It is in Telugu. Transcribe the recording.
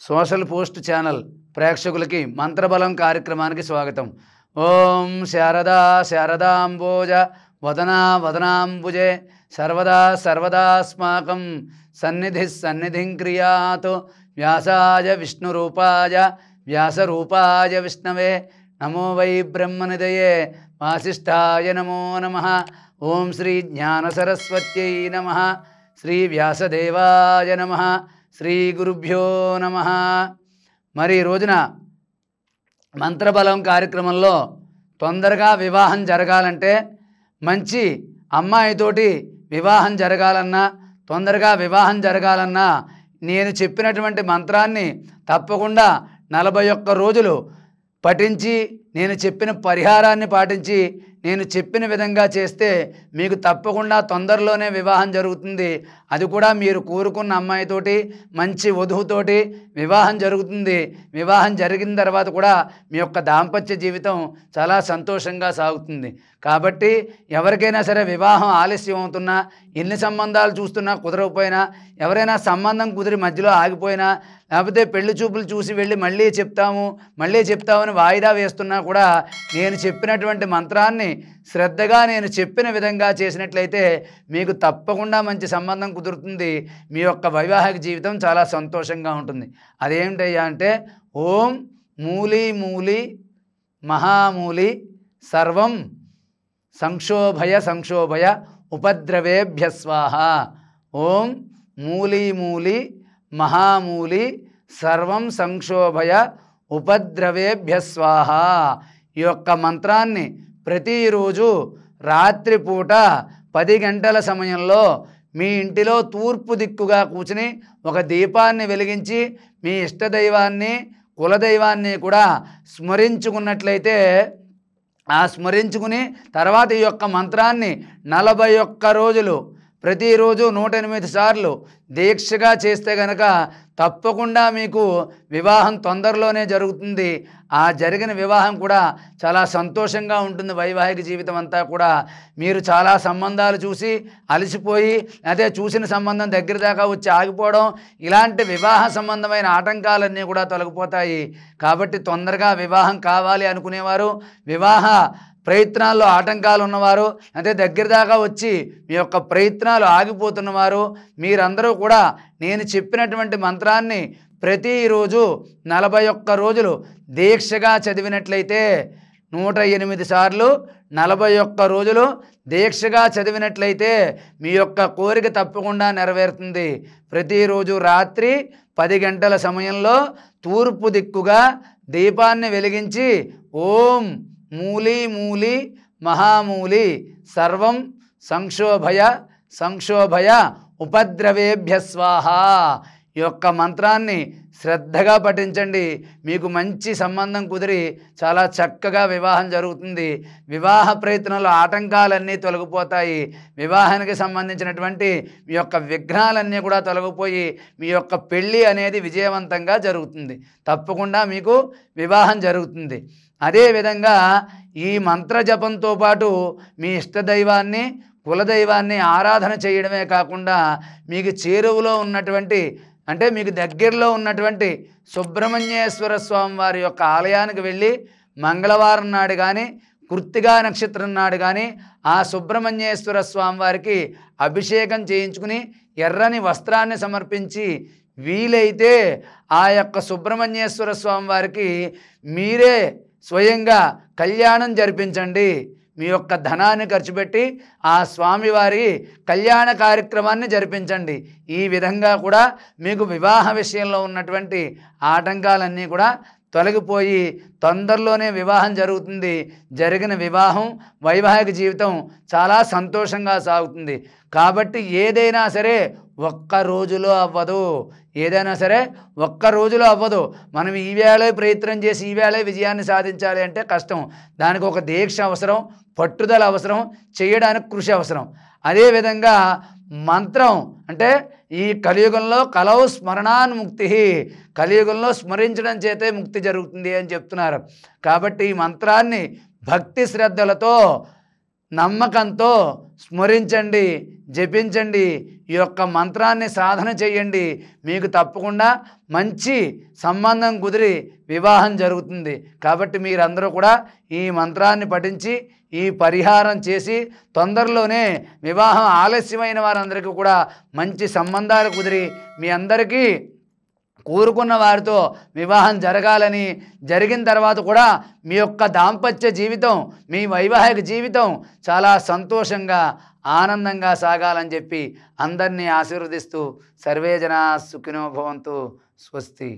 సోషల్ పోస్ట్ ఛానల్ ప్రేక్షకులకి మంత్రబలం కార్యక్రమానికి స్వాగతం. ఓం శారదా శారదాంబోజ వదనా వదనాంబుజే సర్వదా సర్వదాస్మాకం సన్నిధిం క్రియాతు. వ్యాసాయ విష్ణురూపాయ వ్యాసరూపాయ విష్ణవే నమో వై బ్రహ్మనిధయే వాసిష్ఠాయ నమో నమః. ఓం శ్రీ జ్ఞానసరస్వత్యై నమః. శ్రీ వ్యాసదేవాయ నమః. శ్రీ గురుభ్యో నమః. మరి ఈ రోజున మంత్రబలం కార్యక్రమంలో తొందరగా వివాహం జరగాలంటే, మంచి అమ్మాయితోటి వివాహం జరగాలన్నా, తొందరగా వివాహం జరగాలన్నా నేను చెప్పినటువంటి మంత్రాన్ని తప్పకుండా 41 రోజులు పఠించి, నేను చెప్పిన పరిహారాన్ని పాటించి, నేను చెప్పిన విధంగా చేస్తే మీకు తప్పకుండా తొందరలోనే వివాహం జరుగుతుంది. అది కూడా మీరు కోరుకున్న అమ్మాయితోటి, మంచి వధువుతోటి వివాహం జరుగుతుంది. వివాహం జరిగిన తర్వాత కూడా మీ యొక్క దాంపత్య జీవితం చాలా సంతోషంగా సాగుతుంది. కాబట్టి ఎవరికైనా సరే వివాహం ఆలస్యం అవుతున్నా, ఎన్ని సంబంధాలు చూస్తున్నా కుదరకపోయినా, ఎవరైనా సంబంధం కుదిరి మధ్యలో ఆగిపోయినా, లేకపోతే పెళ్లి చూపులు చూసి వెళ్ళి మళ్ళీ చెప్తామని వాయిదా వేస్తున్నా కూడా నేను చెప్పినటువంటి మంత్రాన్ని శ్రద్ధగా నేను చెప్పిన విధంగా చేసినట్లయితే మీకు తప్పకుండా మంచి సంబంధం కుదురుతుంది. మీ యొక్క వైవాహిక జీవితం చాలా సంతోషంగా ఉంటుంది. అదేమిటయ్యా అంటే, ఓం మూలి మూలి మహామూలి సర్వం సంక్షోభయ ఉపద్రవేభ్య స్వాహ. ఓం మూలి మూలి మహామూలి సర్వం సంక్షోభయ ఉపద్రవేభ్య స్వాహ. ఈ యొక్క మంత్రాన్ని ప్రతిరోజు రాత్రిపూట 10 గంటల సమయంలో మీ ఇంటిలో తూర్పు దిక్కుగా కూర్చుని ఒక దీపాన్ని వెలిగించి మీ ఇష్టదైవాన్ని, కులదైవాన్ని కూడా స్మరించుకున్నట్లయితే, ఆ స్మరించుకుని తర్వాత ఈ యొక్క మంత్రాన్ని 41 రోజులు ప్రతిరోజు 108 సార్లు దీక్షగా చేస్తే గనక తప్పకుండా మీకు వివాహం తొందరలోనే జరుగుతుంది. ఆ జరిగిన వివాహం కూడా చాలా సంతోషంగా ఉంటుంది. వైవాహిక జీవితం అంతా కూడా మీరు చాలా సంబంధాలు చూసి అలసిపోయి, అదే చూసిన సంబంధం దగ్గర దాకా వచ్చి ఆగిపోవడం, ఇలాంటి వివాహ సంబంధమైన ఆటంకాలన్నీ కూడా తొలగిపోతాయి. కాబట్టి తొందరగా వివాహం కావాలి అనుకునేవారు, వివాహ ప్రయత్నాల్లో ఆటంకాలు ఉన్నవారు, అంటే దగ్గర దాకా వచ్చి మీ యొక్క ప్రయత్నాలు ఆగిపోతున్నవారు, మీరందరూ కూడా నేను చెప్పినటువంటి మంత్రాన్ని ప్రతిరోజు 41 రోజులు దీక్షగా చదివినట్లయితే, 108 సార్లు 41 రోజులు దీక్షగా చదివినట్లయితే మీ యొక్క కోరిక తప్పకుండా నెరవేరుతుంది. ప్రతిరోజు రాత్రి 10 గంటల సమయంలో తూర్పు దిక్కుగా దీపాన్ని వెలిగించి ఓం మూలి మూలి మహామూలి సర్వం సంక్షోభయ ఉపద్రవేభ్య స్వాహ. ఈ యొక్క మంత్రాన్ని శ్రద్ధగా పఠించండి. మీకు మంచి సంబంధం కుదిరి చాలా చక్కగా వివాహం జరుగుతుంది. వివాహ ప్రయత్నంలో ఆటంకాలన్నీ తొలగిపోతాయి. వివాహానికి సంబంధించినటువంటి మీ యొక్క విఘ్నాలన్నీ కూడా తొలగిపోయి మీ యొక్క పెళ్ళి అనేది విజయవంతంగా జరుగుతుంది. తప్పకుండా మీకు వివాహం జరుగుతుంది. అదేవిధంగా ఈ మంత్ర జపంతో పాటు మీ ఇష్టదైవాన్ని, కులదైవాన్ని ఆరాధన చేయడమే కాకుండా, మీకు చేరువలో ఉన్నటువంటి, అంటే మీకు దగ్గరలో ఉన్నటువంటి సుబ్రహ్మణ్యేశ్వర స్వామి వారి యొక్క ఆలయానికి వెళ్ళి మంగళవారం నాడు కానీ, కృత్తికా నక్షత్రం నాడు కానీ ఆ సుబ్రహ్మణ్యేశ్వర స్వామి వారికి అభిషేకం చేయించుకుని ఎర్రని వస్త్రాన్ని సమర్పించి, వీలైతే ఆ యొక్క సుబ్రహ్మణ్యేశ్వర స్వామి వారికి మీరే స్వయంగా కళ్యాణం జరిపించండి. మీ యొక్క ధనాన్ని ఖర్చు పెట్టి ఆ స్వామివారి కళ్యాణ కార్యక్రమాన్ని జరిపించండి. ఈ విధంగా కూడా మీకు వివాహ విషయంలో ఉన్నటువంటి ఆటంకాలన్నీ కూడా తొలగిపోయి తొందరలోనే వివాహం జరుగుతుంది. జరిగిన వివాహం, వైవాహిక జీవితం చాలా సంతోషంగా సాగుతుంది. కాబట్టి ఏదైనా సరే ఒక్క రోజులో అవ్వదు. ఏదైనా సరే ఒక్క రోజులో అవ్వదు. మనం ఈవేళ ప్రయత్నం చేసి ఈవేళ విజయాన్ని సాధించాలి అంటే కష్టం. దానికి ఒక దీక్ష అవసరం, పట్టుదల అవసరం, చేయడానికి కృషి అవసరం. అదేవిధంగా మంత్రం అంటే ఈ కలియుగంలో కలౌ స్మరణాన్ముక్తి, కలియుగంలో స్మరించడం చేతే ముక్తి జరుగుతుంది అని చెప్తున్నారు. కాబట్టి ఈ మంత్రాన్ని భక్తి శ్రద్ధలతో నమ్మకంతో స్మరించండి, జపించండి, ఈ యొక్క మంత్రాన్ని సాధన చేయండి. మీకు తప్పకుండా మంచి సంబంధం కుదిరి వివాహం జరుగుతుంది. కాబట్టి మీరందరూ కూడా ఈ మంత్రాన్ని పఠించి ఈ పరిహారం చేసి తొందరలోనే వివాహం ఆలస్యమైన వారందరికీ కూడా మంచి సంబంధాలు కుదిరి మీ అందరికీ కోరుకున్న వారితో వివాహం జరగాలని, జరిగిన తర్వాత కూడా మీ యొక్క దాంపత్య జీవితం, మీ వైవాహిక జీవితం చాలా సంతోషంగా ఆనందంగా సాగాలని చెప్పి అందరినీ ఆశీర్వదిస్తూ సర్వే జనా సుఖినో భవంతు. స్వస్తి.